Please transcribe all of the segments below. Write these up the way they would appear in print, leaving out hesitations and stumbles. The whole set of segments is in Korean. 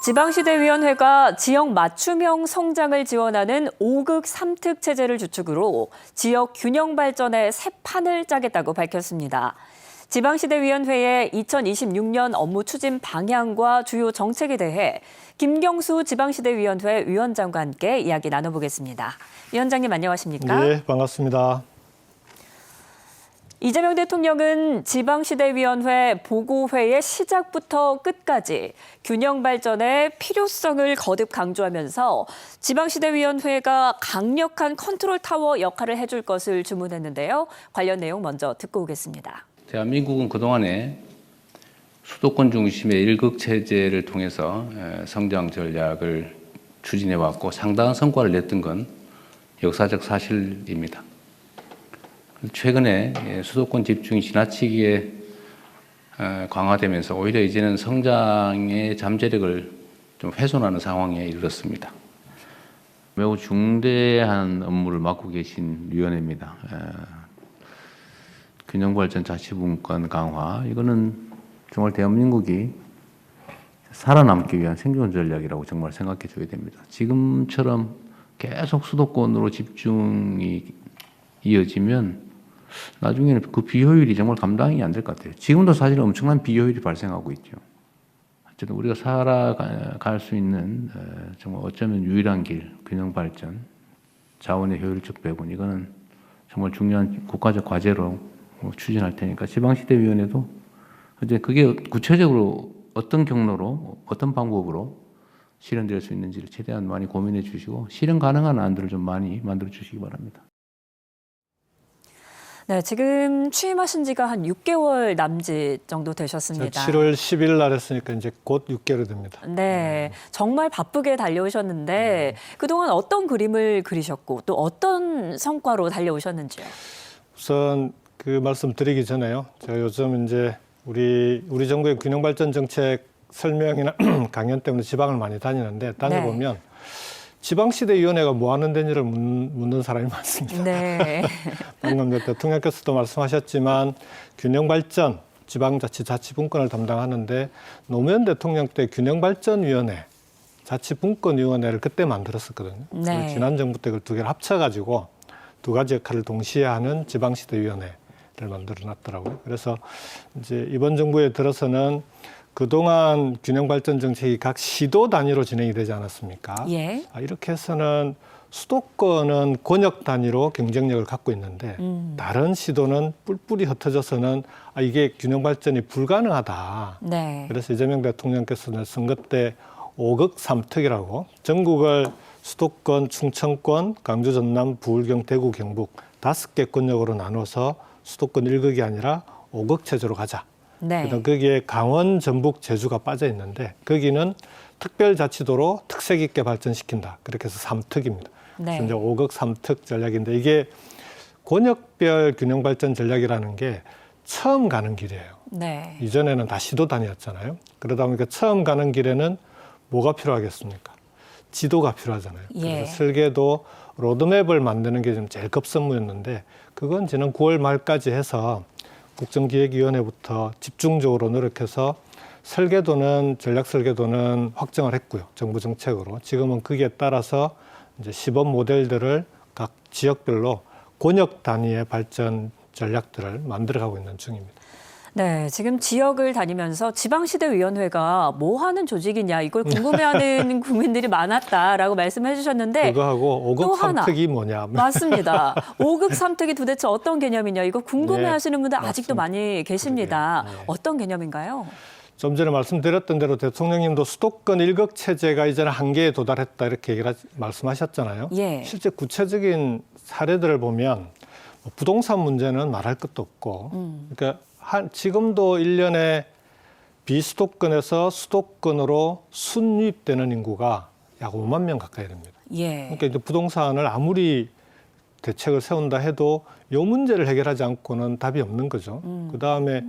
지방시대위원회가 지역 맞춤형 성장을 지원하는 5극 3특 체제를 주축으로 지역 균형 발전의 새 판을 짜겠다고 밝혔습니다. 지방시대위원회의 2026년 업무 추진 방향과 주요 정책에 대해 김경수 지방시대위원회 위원장과 함께 이야기 나눠보겠습니다. 위원장님 안녕하십니까? 네, 반갑습니다. 이재명 대통령은 지방시대위원회 보고회의 시작부터 끝까지 균형 발전의 필요성을 거듭 강조하면서 지방시대위원회가 강력한 컨트롤 타워 역할을 해줄 것을 주문했는데요. 관련 내용 먼저 듣고 오겠습니다. 대한민국은 그동안에 수도권 중심의 일극 체제를 통해서 성장 전략을 추진해왔고 상당한 성과를 냈던 건 역사적 사실입니다. 최근에 수도권 집중이 지나치게 강화되면서 오히려 이제는 성장의 잠재력을 좀 훼손하는 상황에 이르렀습니다. 매우 중대한 업무를 맡고 계신 위원회입니다. 균형발전 자치분권 강화, 이거는 정말 대한민국이 살아남기 위한 생존 전략이라고 정말 생각해 줘야 됩니다. 지금처럼 계속 수도권으로 집중이 이어지면 나중에는 그 비효율이 정말 감당이 안 될 것 같아요. 지금도 사실 엄청난 비효율이 발생하고 있죠. 어쨌든 우리가 살아갈 수 있는 정말 어쩌면 유일한 길, 균형 발전, 자원의 효율적 배분, 이거는 정말 중요한 국가적 과제로 추진할 테니까 지방시대위원회도 이제 그게 구체적으로 어떤 경로로, 어떤 방법으로 실현될 수 있는지를 최대한 많이 고민해 주시고 실현 가능한 안들을 좀 많이 만들어 주시기 바랍니다. 네, 지금 취임하신 지가 한 6개월 남짓 정도 되셨습니다. 7월 10일 날 했으니까 이제 곧 6개월이 됩니다. 네, 정말 바쁘게 달려오셨는데 그동안 어떤 그림을 그리셨고 또 어떤 성과로 달려오셨는지요? 우선 그 말씀 드리기 전에요. 제가 요즘 이제 우리 정부의 균형 발전 정책 설명이나 강연 때문에 지방을 많이 다니는데 다녀보면 지방시대위원회가 뭐 하는 데니를 묻는 사람이 많습니다. 네. 방금 대통령께서도 말씀하셨지만 균형발전, 지방자치, 자치분권을 담당하는데 노무현 대통령 때 균형발전위원회, 자치분권위원회를 그때 만들었었거든요. 네. 지난 정부 때 그 두 개를 합쳐가지고 두 가지 역할을 동시에 하는 지방시대위원회를 만들어놨더라고요. 그래서 이제 이번 정부에 들어서는 그동안 균형발전 정책이 각 시도 단위로 진행이 되지 않았습니까? 예. 이렇게 해서는 수도권은 권역 단위로 경쟁력을 갖고 있는데 다른 시도는 뿔뿔이 흩어져서는 이게 균형발전이 불가능하다. 네. 그래서 이재명 대통령께서는 선거 때 5극 3특이라고 전국을 수도권, 충청권, 광주, 전남, 부울경, 대구, 경북 5개 권역으로 나눠서 수도권 1극이 아니라 5극 체제로 가자. 네. 그다음 거기에 강원, 전북, 제주가 빠져 있는데 거기는 특별자치도로 특색 있게 발전시킨다. 그렇게 해서 3특입니다. 네. 그래서 이제 5극 3특 전략인데 이게 권역별 균형 발전 전략이라는 게 처음 가는 길이에요. 네. 이전에는 다 시도 단위였잖아요. 그러다 보니까 처음 가는 길에는 뭐가 필요하겠습니까? 지도가 필요하잖아요. 예. 그래서 설계도 로드맵을 만드는 게 좀 제일 급선무였는데 그건 지난 9월 말까지 해서 국정기획위원회부터 집중적으로 노력해서 설계도는 전략 설계도는 확정을 했고요. 정부 정책으로. 지금은 거기에 따라서 이제 시범 모델들을 각 지역별로 권역 단위의 발전 전략들을 만들어가고 있는 중입니다. 네, 지금 지역을 다니면서 지방시대위원회가 뭐 하는 조직이냐 이걸 궁금해하는 국민들이 많았다라고 말씀해 주셨는데 그거하고 또 5극 하나. 3특이 뭐냐. 맞습니다. 5극 3특이 도대체 어떤 개념이냐 이거 궁금해하시는 분들 아직도 맞습니다. 많이 계십니다. 네. 어떤 개념인가요? 좀 전에 말씀드렸던 대로 대통령님도 수도권 1극 체제가 이제는 한계에 도달했다 이렇게 말씀하셨잖아요. 예. 실제 구체적인 사례들을 보면 부동산 문제는 말할 것도 없고 그러니까 지금도 1년에 비수도권에서 수도권으로 순유입되는 인구가 약 5만 명 가까이 됩니다. 예. 그러니까 이제 부동산을 아무리 대책을 세운다 해도 이 문제를 해결하지 않고는 답이 없는 거죠. 그다음에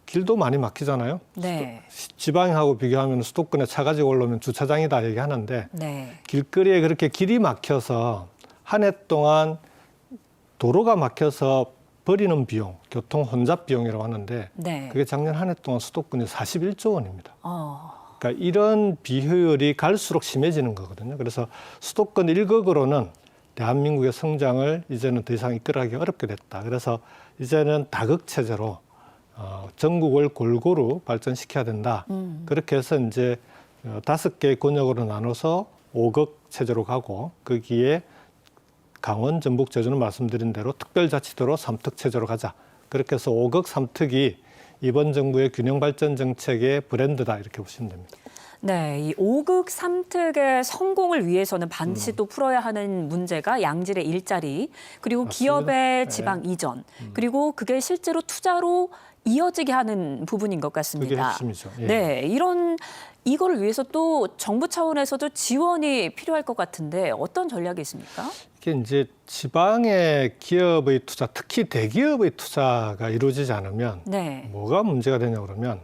길도 많이 막히잖아요. 네. 지방하고 비교하면 수도권에 차 가지고 올라오면 주차장이다 얘기하는데 네. 길거리에 그렇게 길이 막혀서 한 해 동안 도로가 막혀서 버리는 비용, 교통 혼잡 비용이라고 하는데 네. 그게 작년 한 해 동안 수도권이 41조 원입니다. 어. 그러니까 그러니까 이런 비효율이 갈수록 심해지는 거거든요. 그래서 수도권 1극으로는 대한민국의 성장을 이제는 더 이상 이끌어가기 어렵게 됐다. 그래서 이제는 다극 체제로 전국을 골고루 발전시켜야 된다. 그렇게 해서 이제 5개의 권역으로 나눠서 5극 체제로 가고 거기에 강원, 전북, 제주는 말씀드린 대로 특별자치도로 3특 체제로 가자. 그렇게 해서 5극 3특이 이번 정부의 균형 발전 정책의 브랜드다 이렇게 보시면 됩니다. 네, 이 5극 3특의 성공을 위해서는 반드시 또 풀어야 하는 문제가 양질의 일자리, 그리고 맞습니다. 기업의 지방 이전, 그리고 그게 실제로 투자로 이어지게 하는 부분인 것 같습니다. 그게 핵심이죠. 예. 네, 이거를 위해서 또 정부 차원에서도 지원이 필요할 것 같은데 어떤 전략이 있습니까? 이게 이제 지방의 기업의 투자, 특히 대기업의 투자가 이루어지지 않으면 네. 뭐가 문제가 되냐 그러면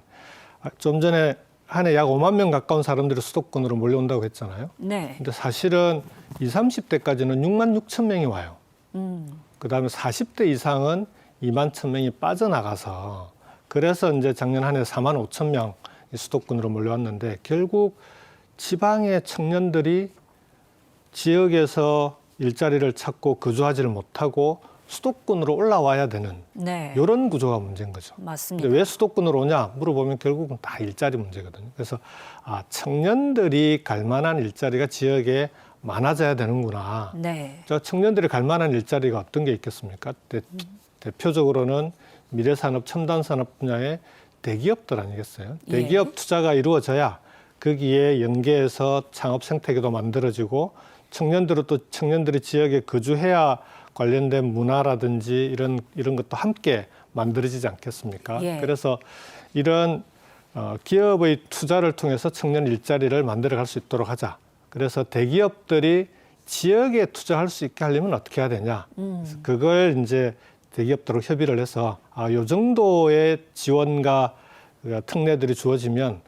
좀 전에 한 해 약 5만 명 가까운 사람들이 수도권으로 몰려온다고 했잖아요. 네. 근데 사실은 20, 30대까지는 6만 6천 명이 와요. 그다음에 40대 이상은 2만 1천 명이 빠져나가서 그래서 이제 작년 한 해 4만 5천 명 수도권으로 몰려왔는데 결국 지방의 청년들이 지역에서 일자리를 찾고 거주하지를 못하고 수도권으로 올라와야 되는 네. 이런 구조가 문제인 거죠. 맞습니다. 근데 왜 수도권으로 오냐 물어보면 결국은 다 일자리 문제거든요. 그래서 청년들이 갈 만한 일자리가 지역에 많아져야 되는구나. 네. 저 청년들이 갈 만한 일자리가 어떤 게 있겠습니까? 대표적으로는 미래산업, 첨단산업 분야의 대기업들 아니겠어요? 예. 대기업 투자가 이루어져야 거기에 연계해서 창업 생태계도 만들어지고 청년들이 지역에 거주해야 관련된 문화라든지 이런 것도 함께 만들어지지 않겠습니까? 예. 그래서 이런 기업의 투자를 통해서 청년 일자리를 만들어갈 수 있도록 하자. 그래서 대기업들이 지역에 투자할 수 있게 하려면 어떻게 해야 되냐? 그래서 그걸 이제 대기업들하고 협의를 해서 요 정도의 지원과 특례들이 주어지면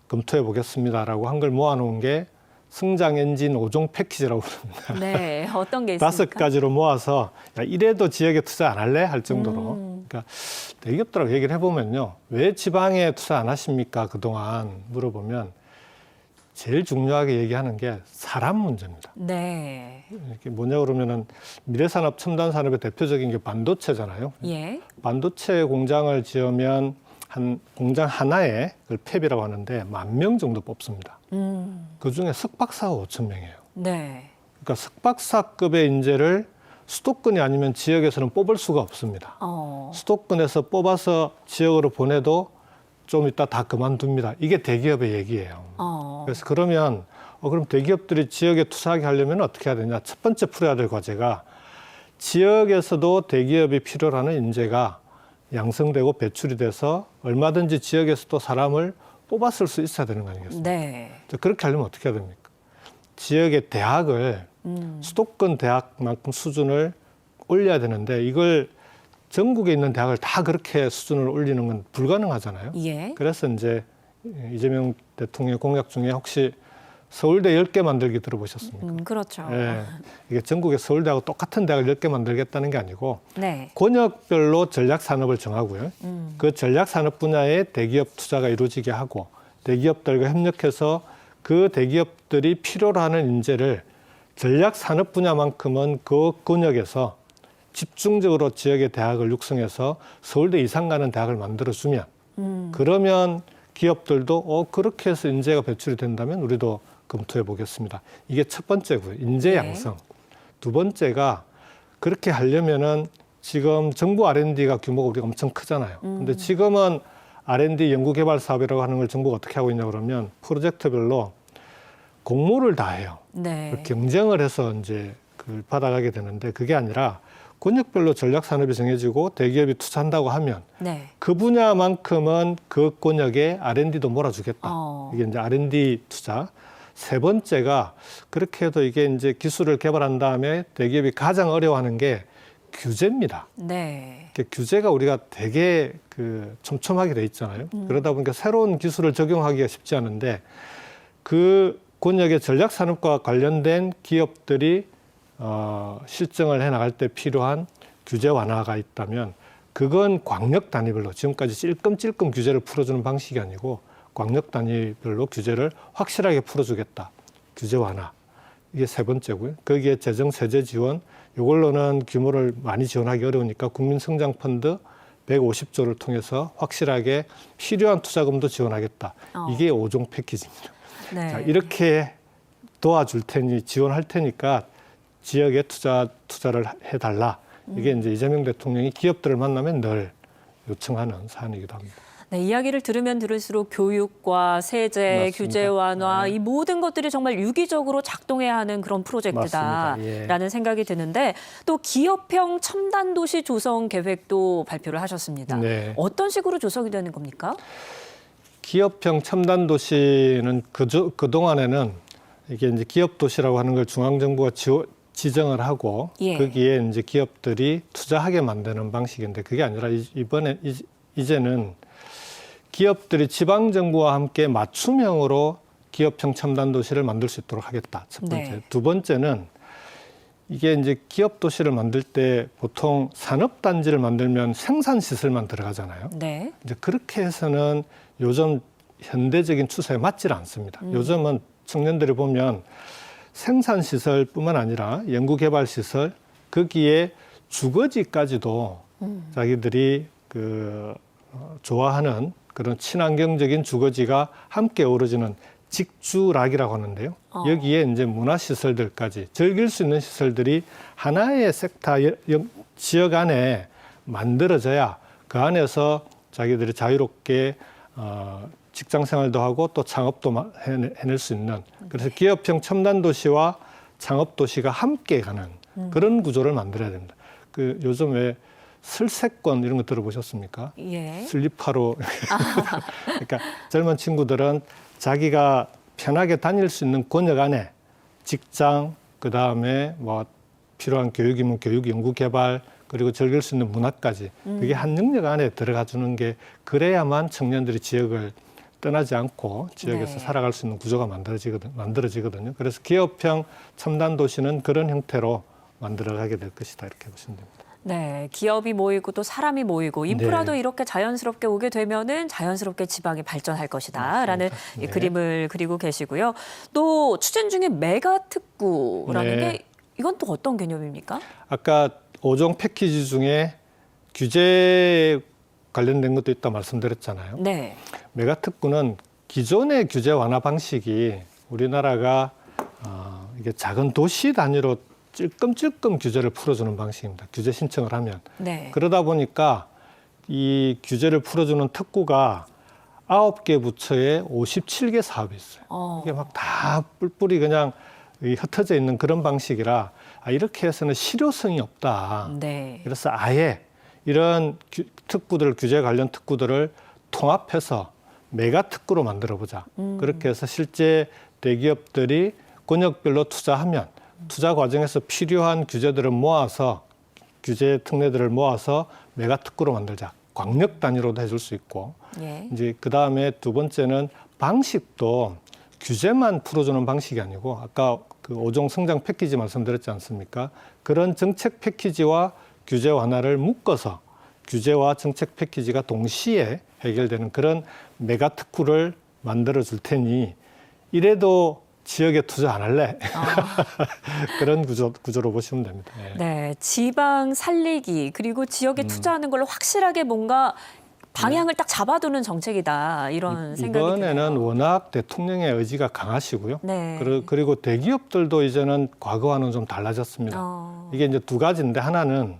검토해 보겠습니다라고 한 걸 모아놓은 게 성장 엔진 5종 패키지라고 부릅니다. 네. 어떤 게 있습니까? 5가지로 모아서 야, 이래도 지역에 투자 안 할래? 할 정도로. 그러니까 대기업들하고 얘기를 해보면요. 왜 지방에 투자 안 하십니까? 그동안 물어보면 제일 중요하게 얘기하는 게 사람 문제입니다. 네. 이게 뭐냐 그러면은 미래산업, 첨단산업의 대표적인 게 반도체잖아요. 예. 반도체 공장을 지으면 한 공장 하나에 그걸 팹이라고 하는데 10,000명 정도 뽑습니다. 그중에 석박사가 5,000명이에요. 네. 그러니까 석박사급의 인재를 수도권이 아니면 지역에서는 뽑을 수가 없습니다. 수도권에서 뽑아서 지역으로 보내도 좀 이따 다 그만둡니다. 이게 대기업의 얘기예요. 그래서 그러면 그럼 대기업들이 지역에 투자하게 하려면 어떻게 해야 되냐? 첫 번째 풀어야 될 과제가 지역에서도 대기업이 필요로 하는 인재가 양성되고 배출이 돼서 얼마든지 지역에서도 사람을 뽑았을 수 있어야 되는 거 아니겠습니까? 네. 그렇게 하려면 어떻게 해야 됩니까? 지역의 대학을 수도권 대학만큼 수준을 올려야 되는데 이걸 전국에 있는 대학을 다 그렇게 수준을 올리는 건 불가능하잖아요. 예. 그래서 이제 이재명 대통령 공약 중에 혹시 서울대 10개 만들기 들어보셨습니까? 그렇죠. 예. 이게 전국의 서울대하고 똑같은 대학을 10개 만들겠다는 게 아니고 네. 권역별로 전략 산업을 정하고요. 그 전략 산업 분야에 대기업 투자가 이루어지게 하고 대기업들과 협력해서 그 대기업들이 필요로 하는 인재를 전략 산업 분야만큼은 그 권역에서 집중적으로 지역의 대학을 육성해서 서울대 이상 가는 대학을 만들어주면 그러면 기업들도 그렇게 해서 인재가 배출이 된다면 우리도 검토해 보겠습니다. 이게 첫 번째고요. 인재 네. 양성. 두 번째가 그렇게 하려면은 지금 정부 R&D가 규모가 우리가 엄청 크잖아요. 근데 지금은 R&D 연구개발 사업이라고 하는 걸 정부가 어떻게 하고 있냐 그러면 프로젝트별로 공모를 다 해요. 네. 경쟁을 해서 이제 그걸 받아가게 되는데 그게 아니라 권역별로 전략 산업이 정해지고 대기업이 투자한다고 하면 네. 그 분야만큼은 그 권역에 R&D도 몰아주겠다. 이게 이제 R&D 투자. 세 번째가 그렇게 해도 이게 이제 기술을 개발한 다음에 대기업이 가장 어려워하는 게 규제입니다. 네. 규제가 우리가 되게 촘촘하게 돼 있잖아요. 그러다 보니까 새로운 기술을 적용하기가 쉽지 않은데 그 권역의 전략 산업과 관련된 기업들이 실증을 해나갈 때 필요한 규제 완화가 있다면 그건 광역 단위별로 지금까지 찔끔찔끔 규제를 풀어주는 방식이 아니고 광역 단위별로 규제를 확실하게 풀어주겠다. 규제 완화. 이게 세 번째고요. 거기에 재정 세제 지원. 이걸로는 규모를 많이 지원하기 어려우니까 국민성장펀드 150조를 통해서 확실하게 필요한 투자금도 지원하겠다. 이게 5종 패키지입니다. 네. 자, 이렇게 도와줄 테니 지원할 테니까 지역에 투자를 해달라. 이게 이제 이재명 대통령이 기업들을 만나면 늘 요청하는 사안이기도 합니다. 네, 이야기를 들으면 들을수록 교육과 세제, 맞습니다. 규제 완화 네. 이 모든 것들이 정말 유기적으로 작동해야 하는 그런 프로젝트다라는 맞습니다. 예. 생각이 드는데 또 기업형 첨단 도시 조성 계획도 발표를 하셨습니다. 네. 어떤 식으로 조성이 되는 겁니까? 기업형 첨단 도시는 그동안에는 이게 이제 기업 도시라고 하는 걸 중앙정부가 지정을 하고 예. 거기에 이제 기업들이 투자하게 만드는 방식인데 그게 아니라 이제는 기업들이 지방 정부와 함께 맞춤형으로 기업형 첨단 도시를 만들 수 있도록 하겠다. 첫 번째. 네. 두 번째는 이게 이제 기업 도시를 만들 때 보통 산업 단지를 만들면 생산 시설만 들어가잖아요. 네. 이제 그렇게 해서는 요즘 현대적인 추세에 맞질 않습니다. 요즘은 청년들이 보면 생산 시설뿐만 아니라 연구개발 시설 거기에 주거지까지도 자기들이 좋아하는 그런 친환경적인 주거지가 함께 어우러지는 직주락이라고 하는데요. 여기에 이제 문화시설들까지 즐길 수 있는 시설들이 하나의 섹터 지역 안에 만들어져야 그 안에서 자기들이 자유롭게 직장 생활도 하고 또 창업도 해낼 수 있는 그래서 기업형 첨단 도시와 창업 도시가 함께 가는 그런 구조를 만들어야 됩니다. 요즘 왜 슬세권 이런 거 들어보셨습니까? 예. 슬리퍼로 그러니까 젊은 친구들은 자기가 편하게 다닐 수 있는 권역 안에 직장 그다음에 뭐 필요한 교육이면 교육, 연구 개발 그리고 즐길 수 있는 문화까지 그게 한 영역 안에 들어가 주는 게 그래야만 청년들이 지역을 떠나지 않고 지역에서 네. 살아갈 수 있는 구조가 만들어지거든요. 그래서 기업형 첨단 도시는 그런 형태로 만들어가게 될 것이다 이렇게 보시면 됩니다. 네, 기업이 모이고 또 사람이 모이고 인프라도 네. 이렇게 자연스럽게 오게 되면은 자연스럽게 지방이 발전할 것이다라는 맞습니다. 이 네. 그림을 그리고 계시고요. 또 추진 중인 메가 특구라는 네. 게 이건 또 어떤 개념입니까? 아까 5종 패키지 중에 규제 관련된 것도 있다 말씀드렸잖아요. 네. 메가특구는 기존의 규제 완화 방식이 우리나라가 이게 작은 도시 단위로 찔끔찔끔 규제를 풀어주는 방식입니다. 규제 신청을 하면. 네. 그러다 보니까 이 규제를 풀어주는 특구가 9개 부처에 57개 사업이 있어요. 이게 막 다 뿔뿔이 그냥 흩어져 있는 그런 방식이라 이렇게 해서는 실효성이 없다. 네. 그래서 아예 이런 규제 관련 특구들을 통합해서 메가 특구로 만들어 보자. 그렇게 해서 실제 대기업들이 권역별로 투자하면 투자 과정에서 필요한 규제들을 모아서 규제 특례들을 모아서 메가 특구로 만들자. 광역 단위로도 해줄 수 있고 예. 이제 그 다음에 두 번째는 방식도 규제만 풀어주는 방식이 아니고 아까 그 5종 성장 패키지 말씀드렸지 않습니까? 그런 정책 패키지와 규제 완화를 묶어서 규제와 정책 패키지가 동시에 해결되는 그런 메가 특구를 만들어 줄 테니 이래도 지역에 투자 안 할래? 그런 구조로 보시면 됩니다. 네. 네, 지방 살리기 그리고 지역에 투자하는 걸로 확실하게 뭔가 방향을 딱 잡아두는 정책이다 이런 생각이 이번에는 드네요. 워낙 대통령의 의지가 강하시고요. 네. 그리고 대기업들도 이제는 과거와는 좀 달라졌습니다. 이게 이제 두 가지인데 하나는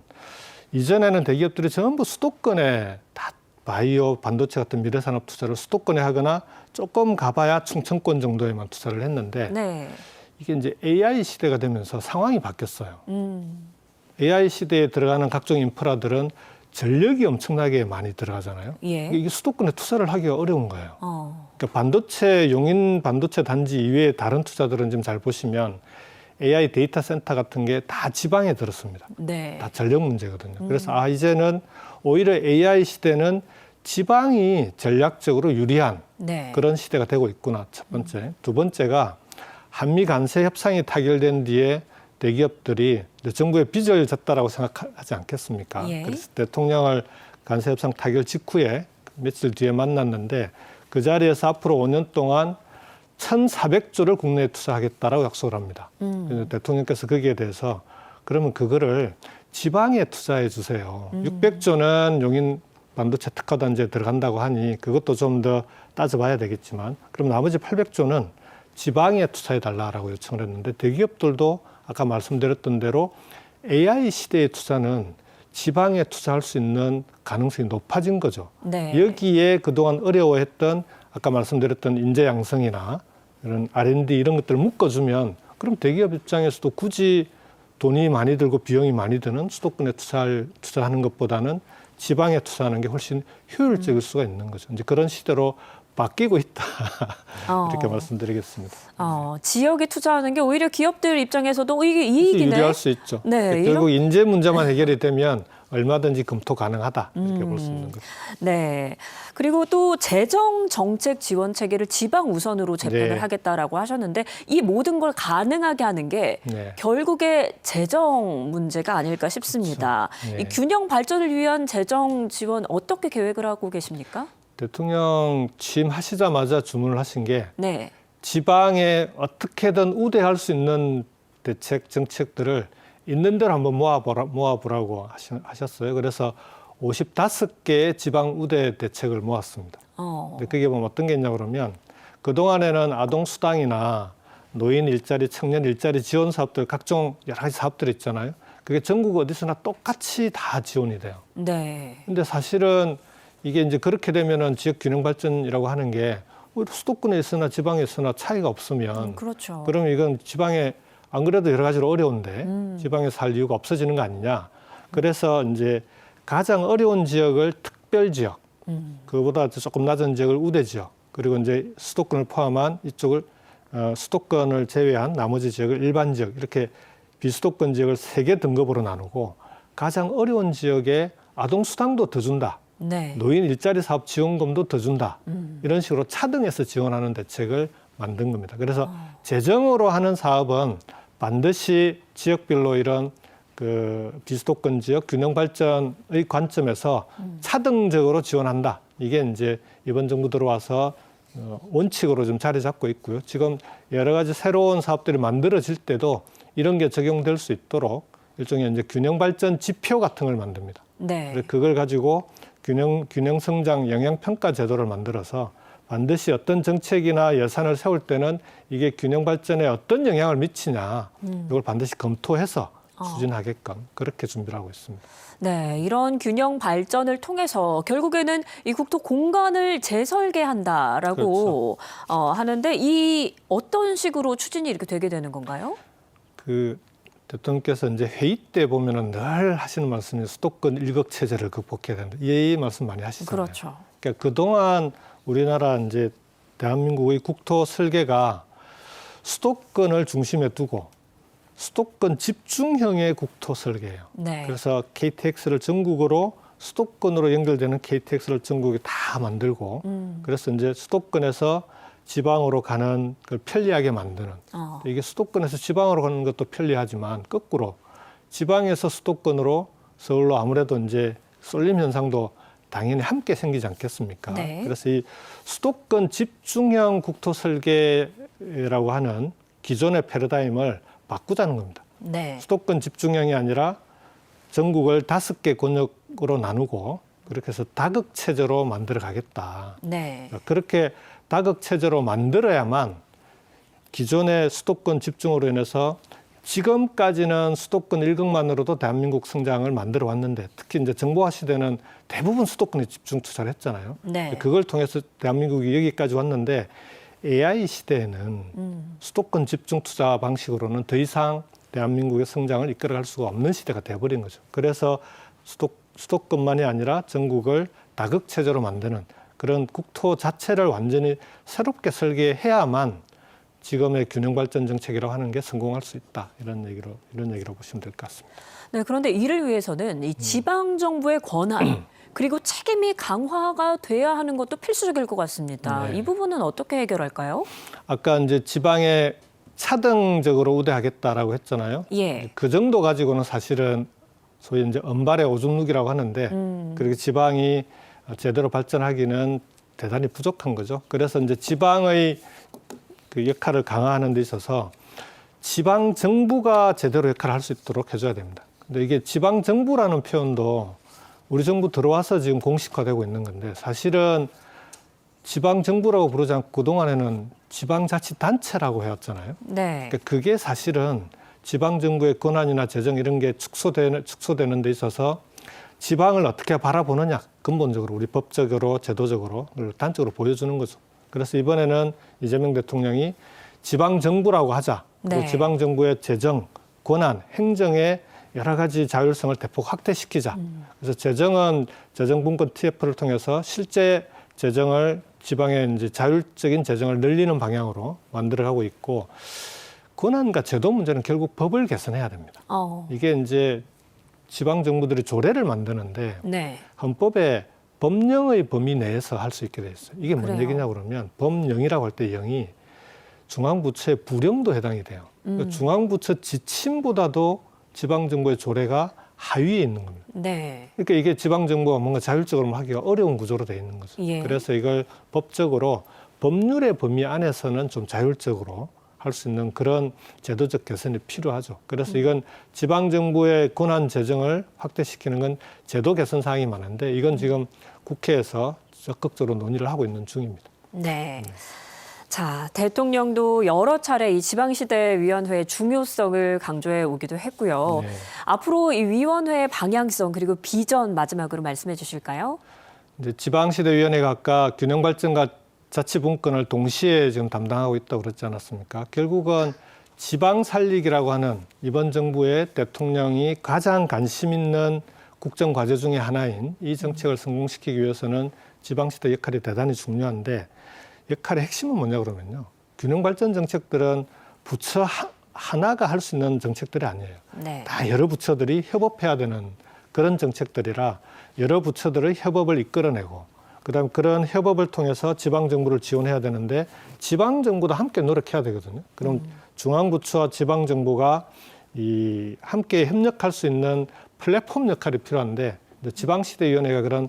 이전에는 대기업들이 전부 수도권에 다 바이오, 반도체 같은 미래산업 투자를 수도권에 하거나 조금 가봐야 충청권 정도에만 투자를 했는데 네. 이게 이제 AI 시대가 되면서 상황이 바뀌었어요. AI 시대에 들어가는 각종 인프라들은 전력이 엄청나게 많이 들어가잖아요. 예. 이게 수도권에 투자를 하기가 어려운 거예요. 그러니까 용인 반도체 단지 이외의 다른 투자들은 지금 잘 보시면 AI 데이터 센터 같은 게 다 지방에 들었습니다. 네. 다 전력 문제거든요. 그래서 이제는 오히려 AI 시대는 지방이 전략적으로 유리한 네. 그런 시대가 되고 있구나. 첫 번째. 두 번째가 한미 관세 협상이 타결된 뒤에 대기업들이 정부의 빚을 졌다라고 생각하지 않겠습니까? 예. 그래서 대통령을 관세 협상 타결 직후에 며칠 뒤에 만났는데 그 자리에서 앞으로 5년 동안 1,400조를 국내에 투자하겠다라고 약속을 합니다. 대통령께서 거기에 대해서 그러면 그거를 지방에 투자해 주세요. 600조는 용인 반도체 특화단지에 들어간다고 하니 그것도 좀 더 따져봐야 되겠지만 그럼 나머지 800조는 지방에 투자해 달라고 요청을 했는데 대기업들도 아까 말씀드렸던 대로 AI 시대의 투자는 지방에 투자할 수 있는 가능성이 높아진 거죠. 네. 여기에 그동안 어려워했던 아까 말씀드렸던 인재 양성이나 이런 R&D 이런 것들을 묶어주면 그럼 대기업 입장에서도 굳이 돈이 많이 들고 비용이 많이 드는 수도권에 투자하는 것보다는 지방에 투자하는 게 훨씬 효율적일 수가 있는 거죠. 이제 그런 시대로 바뀌고 있다. 이렇게 말씀드리겠습니다. 지역에 투자하는 게 오히려 기업들 입장에서도 이게 이익이네. 유리할 수 있죠. 네, 결국 인재 문제만 해결이 되면 얼마든지 검토 가능하다 이렇게 볼 수 있는 거죠. 네. 그리고 또 재정 정책 지원 체계를 지방 우선으로 재편을 네. 하겠다라고 하셨는데 이 모든 걸 가능하게 하는 게 네. 결국에 재정 문제가 아닐까 싶습니다. 그렇죠. 네. 이 균형 발전을 위한 재정 지원 어떻게 계획을 하고 계십니까? 대통령 취임하시자마자 주문을 하신 게 네. 지방에 어떻게든 우대할 수 있는 대책 정책들을 있는 대로 한번 모아보라고 하셨어요. 그래서 55개의 지방 우대 대책을 모았습니다. 근데 그게 뭐 어떤 게 있냐 그러면 그동안에는 아동수당이나 노인 일자리, 청년 일자리 지원 사업들 각종 여러 가지 사업들이 있잖아요. 그게 전국 어디서나 똑같이 다 지원이 돼요. 네. 근데 사실은 이게 이제 그렇게 되면은 지역 균형 발전이라고 하는 게 수도권에 있으나 지방에 있으나 차이가 없으면 그렇죠. 그러면 이건 지방에 안 그래도 여러 가지로 어려운데 지방에 살 이유가 없어지는 거 아니냐. 그래서 이제 가장 어려운 지역을 특별 지역, 그보다 조금 낮은 지역을 우대 지역, 그리고 이제 수도권을 포함한 이쪽을 수도권을 제외한 나머지 지역을 일반 지역 이렇게 비수도권 지역을 3개 등급으로 나누고 가장 어려운 지역에 아동 수당도 더 준다. 네. 노인 일자리 사업 지원금도 더 준다. 이런 식으로 차등해서 지원하는 대책을 만든 겁니다. 그래서 재정으로 하는 사업은 반드시 지역별로 이런 그 비수도권 지역 균형 발전의 관점에서 차등적으로 지원한다. 이게 이제 이번 정부 들어와서 원칙으로 좀 자리 잡고 있고요. 지금 여러 가지 새로운 사업들이 만들어질 때도 이런 게 적용될 수 있도록 일종의 이제 균형 발전 지표 같은 걸 만듭니다. 네. 그래서 그걸 가지고 균형 성장 영향 평가 제도를 만들어서 반드시 어떤 정책이나 예산을 세울 때는 이게 균형 발전에 어떤 영향을 미치냐 이걸 반드시 검토해서 추진하게끔 그렇게 준비를 하고 있습니다. 네, 이런 균형 발전을 통해서 결국에는 이 국토 공간을 재설계한다라고 하는데 이 어떤 식으로 추진이 이렇게 되게 되는 건가요? 그 대통령께서 이제 회의 때 보면은 늘 하시는 말씀이 수도권 일극 체제를 극복해야 된다. 이 말씀 많이 하시잖아요. 그렇죠. 그러니까 그동안 우리나라 이제 대한민국의 국토 설계가 수도권을 중심에 두고 수도권 집중형의 국토 설계예요. 네. 그래서 KTX를 전국으로 수도권으로 연결되는 KTX를 전국에 다 만들고 그래서 이제 수도권에서 지방으로 가는 걸 편리하게 만드는 이게 수도권에서 지방으로 가는 것도 편리하지만 거꾸로 지방에서 수도권으로 서울로 아무래도 이제 쏠림 현상도 당연히 함께 생기지 않겠습니까? 네. 그래서 이 수도권 집중형 국토 설계라고 하는 기존의 패러다임을 바꾸자는 겁니다. 네. 수도권 집중형이 아니라 전국을 5개 권역으로 나누고 그렇게 해서 다극 체제로 만들어 가겠다. 네. 그렇게 다극 체제로 만들어야만 기존의 수도권 집중으로 인해서 지금까지는 수도권 일극만으로도 대한민국 성장을 만들어 왔는데 특히 이제 정보화 시대는 대부분 수도권에 집중 투자를 했잖아요. 네. 그걸 통해서 대한민국이 여기까지 왔는데 AI 시대에는 수도권 집중 투자 방식으로는 더 이상 대한민국의 성장을 이끌어갈 수가 없는 시대가 돼버린 거죠. 그래서 수도권만이 아니라 전국을 다극 체제로 만드는 그런 국토 자체를 완전히 새롭게 설계해야만 지금의 균형 발전 정책이라고 하는 게 성공할 수 있다. 이런 얘기로 보시면 될 것 같습니다. 네, 그런데 이를 위해서는 이 지방 정부의 권한 그리고 책임이 강화가 돼야 하는 것도 필수적일 것 같습니다. 네. 이 부분은 어떻게 해결할까요? 아까 이제 지방에 차등적으로 우대하겠다라고 했잖아요. 예. 그 정도 가지고는 사실은 소위 이제 언발의 오줌 누기라고 하는데 그렇게 지방이 제대로 발전하기는 대단히 부족한 거죠. 그래서 이제 지방의 그 역할을 강화하는 데 있어서 지방 정부가 제대로 역할을 할 수 있도록 해줘야 됩니다. 근데 이게 지방 정부라는 표현도 우리 정부 들어와서 지금 공식화되고 있는 건데 사실은 지방 정부라고 부르지 않고 그동안에는 지방자치단체라고 해왔잖아요. 네. 그러니까 그게 사실은 지방 정부의 권한이나 재정 이런 게 축소되는 데 있어서 지방을 어떻게 바라보느냐 근본적으로 우리 법적으로 제도적으로 단적으로 보여주는 거죠. 그래서 이번에는 이재명 대통령이 지방 정부라고 하자. 그리고 네. 지방 정부의 재정, 권한, 행정의 여러 가지 자율성을 대폭 확대시키자. 그래서 재정은 재정분권 TF를 통해서 실제 재정을 지방의 이제 자율적인 재정을 늘리는 방향으로 만들어가고 있고 권한과 제도 문제는 결국 법을 개선해야 됩니다. 이게 이제 지방 정부들이 조례를 만드는데 네. 헌법에 법령의 범위 내에서 할 수 있게 돼 있어요. 이게 뭔 그래요. 얘기냐 그러면 법령이라고 할 때 영이 중앙부처의 부령도 해당이 돼요. 그러니까 중앙부처 지침보다도 지방정부의 조례가 하위에 있는 겁니다. 네. 그러니까 이게 지방정부가 뭔가 자율적으로 하기가 어려운 구조로 되어 있는 거죠. 예. 그래서 이걸 법적으로 법률의 범위 안에서는 좀 자율적으로 할 수 있는 그런 제도적 개선이 필요하죠. 그래서 이건 지방정부의 권한 재정을 확대시키는 건 제도 개선 사항이 많은데 이건 지금 국회에서 적극적으로 논의를 하고 있는 중입니다. 네. 자, 대통령도 여러 차례 이 지방시대위원회의 중요성을 강조해 오기도 했고요. 네. 앞으로 이 위원회의 방향성 그리고 비전 마지막으로 말씀해 주실까요? 이제 지방시대위원회가 아까 균형발전과 자치분권을 동시에 지금 담당하고 있다고 그랬지 않았습니까? 결국은 지방 살리기라고 하는 이번 정부의 대통령이 가장 관심 있는 국정 과제 중에 하나인 이 정책을 성공시키기 위해서는 지방시대 역할이 대단히 중요한데 역할의 핵심은 뭐냐 그러면요. 균형발전 정책들은 부처 하나가 할 수 있는 정책들이 아니에요. 네. 다 여러 부처들이 협업해야 되는 그런 정책들이라 여러 부처들의 협업을 이끌어내고 그다음 그런 협업을 통해서 지방정부를 지원해야 되는데 지방정부도 함께 노력해야 되거든요. 그럼 중앙부처와 지방정부가 이 함께 협력할 수 있는 플랫폼 역할이 필요한데 지방시대위원회가 그런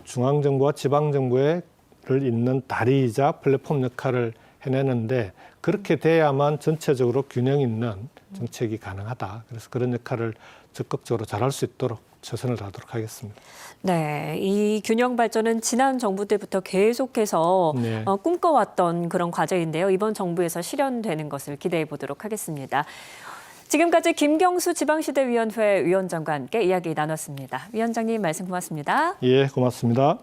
중앙정부와 지방정부를 잇는 다리이자 플랫폼 역할을 해내는데 그렇게 돼야만 전체적으로 균형 있는 정책이 가능하다. 그래서 그런 역할을 적극적으로 잘할 수 있도록 최선을 다하도록 하겠습니다. 네, 이 균형 발전은 지난 정부 때부터 계속해서 네. 꿈꿔왔던 그런 과제인데요. 이번 정부에서 실현되는 것을 기대해 보도록 하겠습니다. 지금까지 김경수 지방시대위원회 위원장과 함께 이야기 나눴습니다. 위원장님 말씀 고맙습니다. 예, 고맙습니다.